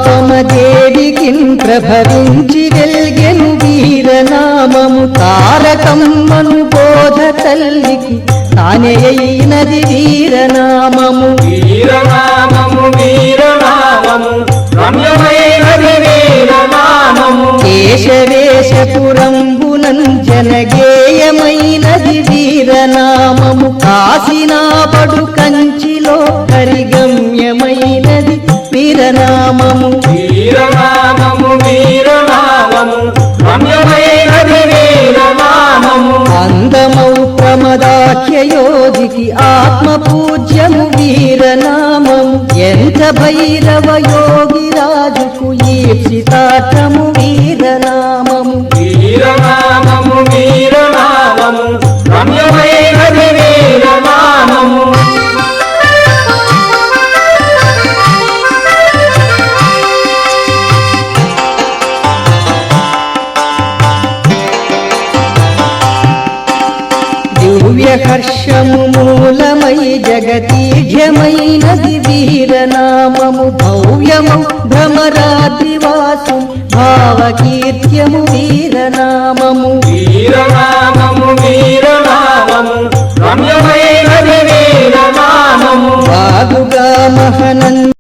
వీరపాపమదేవికిన్ ప్రభవించి వెల్గెను వీరనామము తారకమ్మను బోధ తల్లికి తానే అయినది వీరనామము వీరనామము వీరనామము రమ్యమైనది వీరనామము కేశవేశపురంబునం జనగేయమైనది వీరనామము కాశీనాపడు కంచిలో హరిగమ్యమైనది వీరనామము వీరనామము వీరనామము రమ్యమైనది వీరనామము అందమౌ ప్రమదాఖ్యయోగికి ఆత్మ పూజ్యము వీరనామము ఎంత భైరవ యోగి రాజుకు ఈప్సితార్థము వీరనామము వీరనామము వీరనామము రమ్యమైనది వీరనామము దివ్యహర్షము మూలమై జగతీఢ్యమైనది వీరనామము భవ్యము భ్రమరాద్రివాసు భావకీర్త్యము వీరనామము వీరనామము వీరనామము రమ్యమైనది వీరనామము బాగుగా మహనంద